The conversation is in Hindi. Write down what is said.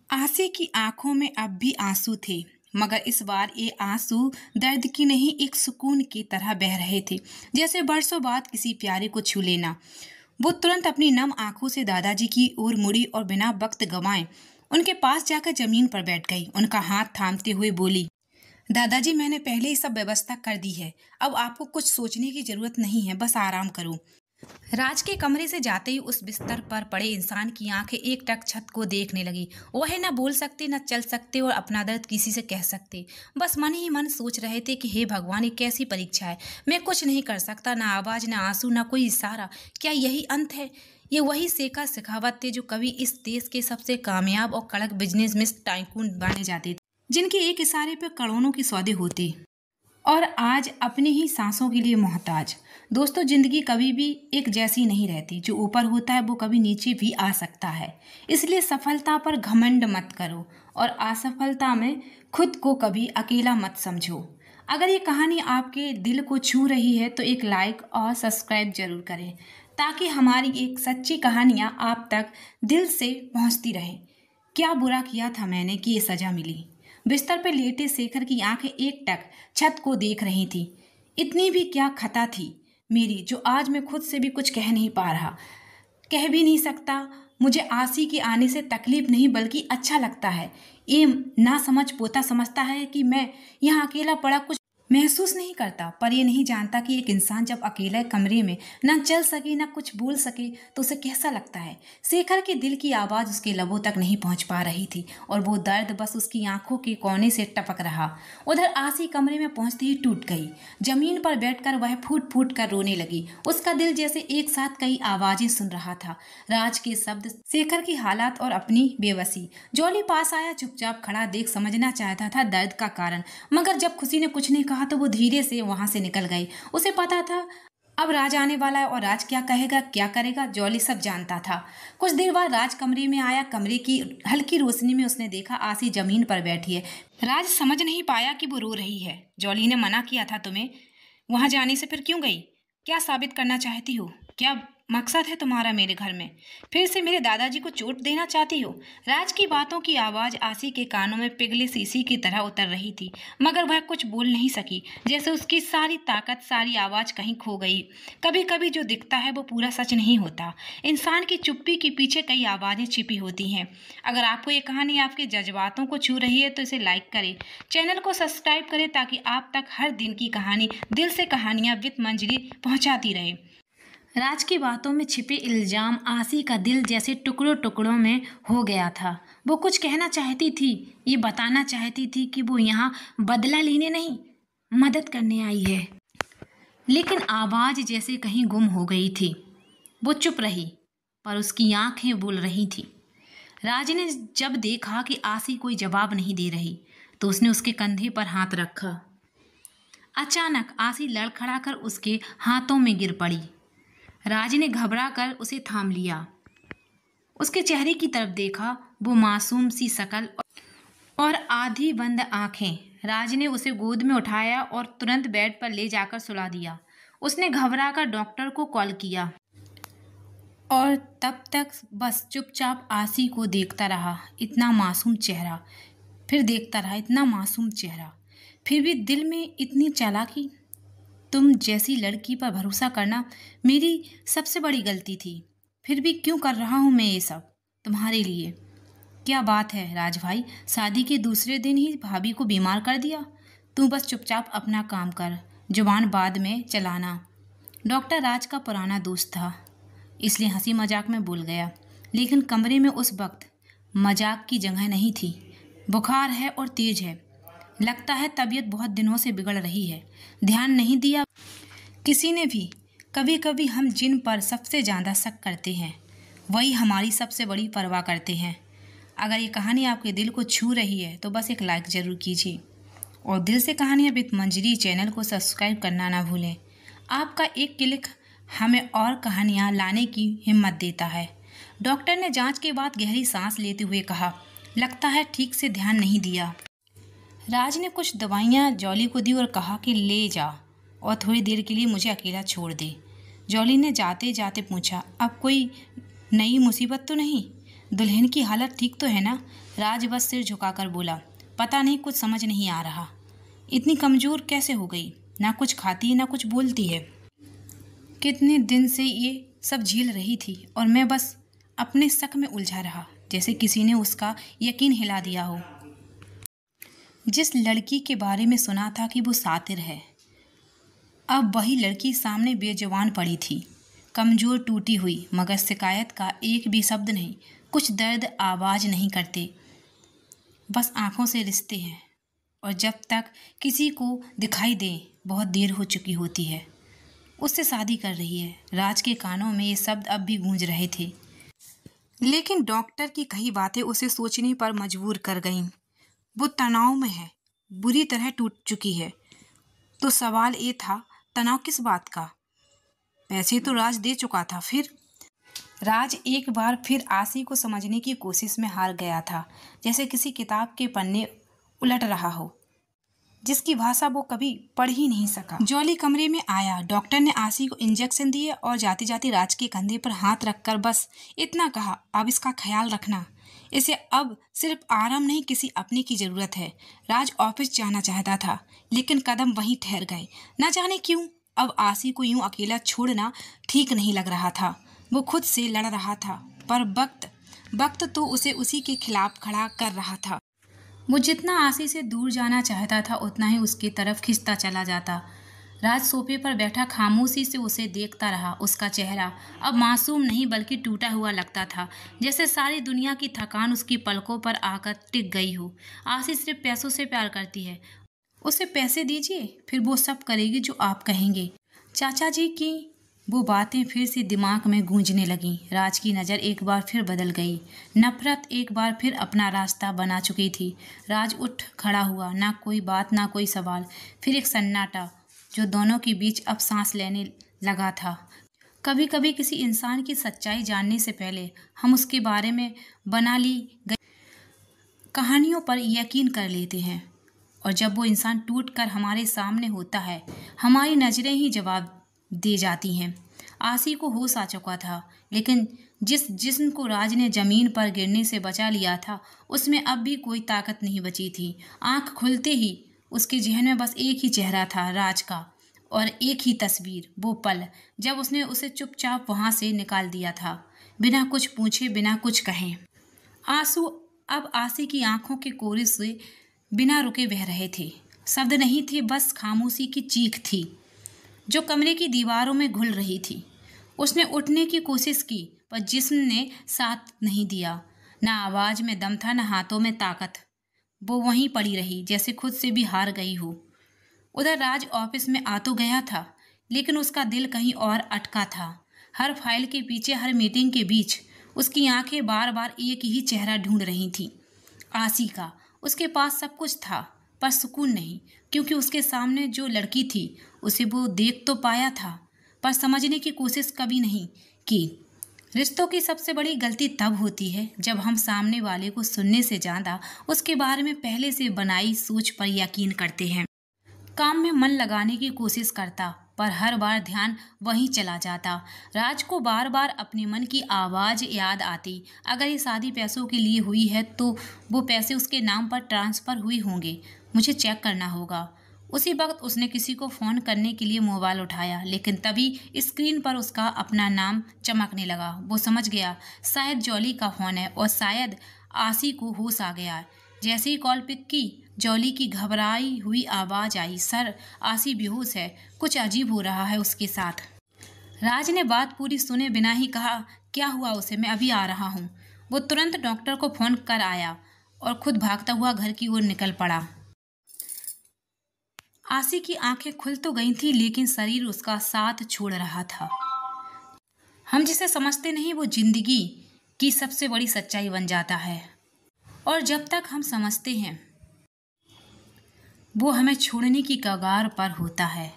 आसे की आंखों में अब भी आंसू थे, मगर इस बार ये आंसू दर्द की नहीं, एक सुकून की तरह बह रहे थे, जैसे बरसों बाद किसी प्यारे को छू लेना। वो तुरंत अपनी नम आंखों से दादाजी की ओर मुड़ी और बिना वक्त गंवाए उनके पास जाकर जमीन पर बैठ गई। उनका हाथ थामते हुए बोली, दादाजी, मैंने पहले ही सब व्यवस्था कर दी है। अब आपको कुछ सोचने की जरूरत नहीं है, बस आराम करो। राज के कमरे से जाते ही उस बिस्तर पर पड़े इंसान की आंखें एकटक छत को देखने लगी। वह न बोल सकते, न चल सकते और अपना दर्द किसी से कह सकते। बस मन ही मन सोच रहे थे कि हे भगवान, ये कैसी परीक्षा है। मैं कुछ नहीं कर सकता, ना आवाज, ना आंसू, ना कोई इशारा। क्या यही अंत है? ये वही शेखर शेखावत थे जो कभी इस देश के सबसे कामयाब और कड़क बिजनेस में टाइकून बने जाते थे, जिनके एक इशारे पर करोड़ों के सौदे होते, और आज अपनी ही सांसों के लिए मोहताज। दोस्तों, जिंदगी कभी भी एक जैसी नहीं रहती। जो ऊपर होता है वो कभी नीचे भी आ सकता है। इसलिए सफलता पर घमंड मत करो और असफलता में खुद को कभी अकेला मत समझो। अगर ये कहानी आपके दिल को छू रही है तो एक लाइक और सब्सक्राइब जरूर करें, ताकि हमारी एक सच्ची कहानियाँ आप तक दिल से पहुँचती रहें। क्या बुरा किया था मैंने कि ये सजा मिली? बिस्तर पर लेटे शेखर की आंखें एकटक छत को देख रही थी। इतनी भी क्या खता थी मेरी, जो आज मैं खुद से भी कुछ कह नहीं पा रहा, कह भी नहीं सकता। मुझे आसी के आने से तकलीफ नहीं बल्कि अच्छा लगता है। ये ना समझ पोता समझता है कि मैं यहाँ अकेला पड़ा कुछ महसूस नहीं करता, पर ये नहीं जानता कि एक इंसान जब अकेला कमरे में ना चल सके ना कुछ बोल सके तो उसे कैसा लगता है। शेखर के दिल की आवाज़ उसके लबों तक नहीं पहुंच पा रही थी और वो दर्द बस उसकी आंखों के कोने से टपक रहा। उधर आसी कमरे में पहुंचते ही टूट गई। जमीन पर बैठकर वह फूट फूट कर रोने लगी। उसका दिल जैसे एक साथ कई आवाजें सुन रहा था। राज के शब्द, शेखर की हालात और अपनी बेबसी। जॉली पास आया, चुपचाप खड़ा देख समझना चाहता था दर्द का कारण, मगर जब खुशी ने कुछ नहीं कहा तो वो धीरे से वहां से निकल गई। उसे पता था अब राज आने वाला है और राज क्या कहेगा क्या करेगा, जॉली सब जानता था। कुछ देर बाद राज कमरे में आया। कमरे की हल्की रोशनी में उसने देखा आसी जमीन पर बैठी है। राज समझ नहीं पाया कि वो रो रही है। जॉली ने मना किया था तुम्हें वहां जाने से, फिर क्यों गई? क्या साबित करना चाहती हो? क्या मकसद है तुम्हारा मेरे घर में? फिर से मेरे दादाजी को चोट देना चाहती हो? राज की बातों की आवाज आसी के कानों में पिघले शीशी की तरह उतर रही थी, मगर वह कुछ बोल नहीं सकी, जैसे उसकी सारी ताकत, सारी आवाज कहीं खो गई। कभी कभी जो दिखता है वो पूरा सच नहीं होता। इंसान की चुप्पी के पीछे कई आवाजें छिपी होती हैं। अगर आपको ये कहानी आपके जज्बातों को छू रही है तो इसे लाइक करें, चैनल को सब्सक्राइब करें, ताकि आप तक हर दिन की कहानी, दिल से कहानियां विद मंजरी पहुंचाती रहे। राज की बातों में छिपे इल्जाम, आसी का दिल जैसे टुकड़ों टुकड़ों में हो गया था। वो कुछ कहना चाहती थी, ये बताना चाहती थी कि वो यहाँ बदला लेने नहीं, मदद करने आई है, लेकिन आवाज जैसे कहीं गुम हो गई थी। वो चुप रही, पर उसकी आंखें बोल रही थी। राज ने जब देखा कि आसी कोई जवाब नहीं दे रही तो उसने उसके कंधे पर हाथ रखा। अचानक आसी लड़खड़ाकर उसके हाथों में गिर पड़ी। राज ने घबरा कर उसे थाम लिया। उसके चेहरे की तरफ देखा, वो मासूम सी शक्ल और आधी बंद आंखें। राज ने उसे गोद में उठाया और तुरंत बेड पर ले जाकर सुला दिया। उसने घबरा कर डॉक्टर को कॉल किया और तब तक बस चुपचाप आसी को देखता रहा। इतना मासूम चेहरा, फिर देखता रहा, इतना मासूम चेहरा, फिर भी दिल में इतनी चालाकी। तुम जैसी लड़की पर भरोसा करना मेरी सबसे बड़ी गलती थी, फिर भी क्यों कर रहा हूँ मैं ये सब तुम्हारे लिए। क्या बात है राज भाई, शादी के दूसरे दिन ही भाभी को बीमार कर दिया। तू बस चुपचाप अपना काम कर, जुबान बाद में चलाना। डॉक्टर राज का पुराना दोस्त था, इसलिए हंसी मजाक में बोल गया, लेकिन कमरे में उस वक्त मजाक की जगह नहीं थी। बुखार है और तेज है, लगता है तबीयत बहुत दिनों से बिगड़ रही है। ध्यान नहीं दिया किसी ने भी। कभी कभी हम जिन पर सबसे ज़्यादा शक करते हैं वही हमारी सबसे बड़ी परवाह करते हैं। अगर ये कहानी आपके दिल को छू रही है तो बस एक लाइक ज़रूर कीजिए और दिल से कहानियाँ विद मंजरी चैनल को सब्सक्राइब करना ना भूलें। आपका एक क्लिक हमें और कहानियाँ लाने की हिम्मत देता है। डॉक्टर ने जांच के बाद गहरी सांस लेते हुए कहा, लगता है ठीक से ध्यान नहीं दिया। राज ने कुछ दवाइयाँ जॉली को दी और कहा कि ले जा और थोड़ी देर के लिए मुझे अकेला छोड़ दे। जॉली ने जाते जाते पूछा, अब कोई नई मुसीबत तो नहीं? दुल्हन की हालत ठीक तो है ना? राज बस सिर झुकाकर बोला। पता नहीं, कुछ समझ नहीं आ रहा। इतनी कमजोर कैसे हो गई? ना कुछ खाती है ना कुछ बोलती है। कितने दिन से ये सब झेल रही थी और मैं बस अपने शक में उलझा रहा, जैसे किसी ने उसका यकीन हिला दिया हो। जिस लड़की के बारे में सुना था कि वो सातिर है, अब वही लड़की सामने बेजुबान पड़ी थी, कमजोर टूटी हुई, मगर शिकायत का एक भी शब्द नहीं, कुछ दर्द आवाज़ नहीं करते, बस आंखों से रिश्ते हैं। और जब तक किसी को दिखाई दे बहुत देर हो चुकी होती है। उससे शादी कर रही है। राज के कानों में ये शब्द अब भी गूंज रहे थे, लेकिन डॉक्टर की कही बातें उसे सोचने पर मजबूर कर गईं। वो तनाव में है, बुरी तरह टूट चुकी है। तो सवाल ये था, तनाव किस बात का? पैसे तो राज दे चुका था। फिर राज एक बार फिर आसी को समझने की कोशिश में हार गया था, जैसे किसी किताब के पन्ने उलट रहा हो जिसकी भाषा वो कभी पढ़ ही नहीं सका। जॉली कमरे में आया। डॉक्टर ने आसी को इंजेक्शन दिए और जाते जाते राज के कंधे पर हाथ रखकर बस इतना कहा, अब इसका ख्याल रखना, इसे अब सिर्फ आराम नहीं किसी अपने की ज़रूरत है। राज ऑफिस जाना चाहता था, लेकिन कदम वहीं ठहर गए। न जाने क्यों अब आसी को यूं अकेला छोड़ना ठीक नहीं लग रहा था। वो खुद से लड़ रहा था, पर वक्त तो उसे उसी के खिलाफ खड़ा कर रहा था। वो जितना आसी से दूर जाना चाहता था उतना ही उसकी तरफ खिंचता चला जाता। राज सोफे पर बैठा खामोशी से उसे देखता रहा। उसका चेहरा अब मासूम नहीं बल्कि टूटा हुआ लगता था, जैसे सारी दुनिया की थकान उसकी पलकों पर आकर टिक गई हो। आसी सिर्फ पैसों से प्यार करती है। उसे पैसे दीजिए, फिर वो सब करेगी जो आप कहेंगे। चाचा जी की वो बातें फिर से दिमाग में गूंजने लगीं। राज की नज़र एक बार फिर बदल गई। नफरत एक बार फिर अपना रास्ता बना चुकी थी। राज उठ खड़ा हुआ, ना कोई बात ना कोई सवाल। फिर एक सन्नाटा जो दोनों के बीच अब सांस लेने लगा था। कभी कभी किसी इंसान की सच्चाई जानने से पहले हम उसके बारे में बना ली गई कहानियों पर यकीन कर लेते हैं, और जब वो इंसान टूट कर हमारे सामने होता है, हमारी नज़रें ही जवाब दे जाती हैं। आसी को होश आ चुका था, लेकिन जिस जिस्म को राज ने जमीन पर गिरने से बचा लिया था, उसमें अब भी कोई ताकत नहीं बची थी। आंख खुलते ही उसके जहन में बस एक ही चेहरा था, राज का, और एक ही तस्वीर, वो पल जब उसने उसे चुपचाप वहां से निकाल दिया था, बिना कुछ पूछे, बिना कुछ कहे। आंसू अब आसी की आंखों के कोरे से बिना रुके बह रहे थे। शब्द नहीं थे, बस खामोशी की चीख थी जो कमरे की दीवारों में घुल रही थी। उसने उठने की कोशिश की, पर जिस्म ने साथ नहीं दिया। ना आवाज़ में दम था, ना हाथों में ताकत। वो वहीं पड़ी रही, जैसे खुद से भी हार गई हो। उधर राज ऑफिस में आ तो गया था, लेकिन उसका दिल कहीं और अटका था। हर फाइल के पीछे, हर मीटिंग के बीच उसकी आंखें बार बार एक ही चेहरा ढूंढ रही थी, आसी का। उसके पास सब कुछ था, पर सुकून नहीं, क्योंकि उसके सामने जो लड़की थी उसे वो देख तो पाया था, पर समझने की कोशिश कभी नहीं की। रिश्तों की सबसे बड़ी गलती तब होती है जब हम सामने वाले को सुनने से ज़्यादा उसके बारे में पहले से बनाई सोच पर यकीन करते हैं। काम में मन लगाने की कोशिश करता, पर हर बार ध्यान वहीं चला जाता। राज को बार बार अपने मन की आवाज़ याद आती। अगर ये शादी पैसों के लिए हुई है तो वो पैसे उसके नाम पर ट्रांसफ़र हुए होंगे, मुझे चेक करना होगा। उसी वक्त उसने किसी को फ़ोन करने के लिए मोबाइल उठाया, लेकिन तभी स्क्रीन पर उसका अपना नाम चमकने लगा। वो समझ गया शायद जॉली का फ़ोन है, और शायद आसी को होश आ गया। जैसे ही कॉल पिक की, जॉली की घबराई हुई आवाज़ आई, सर, आसी बेहोश है, कुछ अजीब हो रहा है उसके साथ। राज ने बात पूरी सुने बिना ही कहा, क्या हुआ उसे? मैं अभी आ रहा हूँ। वो तुरंत डॉक्टर को फ़ोन कर आया और खुद भागता हुआ घर की ओर निकल पड़ा। आसी की आंखें खुल तो गई थी, लेकिन शरीर उसका साथ छोड़ रहा था। हम जिसे समझते नहीं वो जिंदगी की सबसे बड़ी सच्चाई बन जाता है, और जब तक हम समझते हैं वो हमें छोड़ने की कगार पर होता है।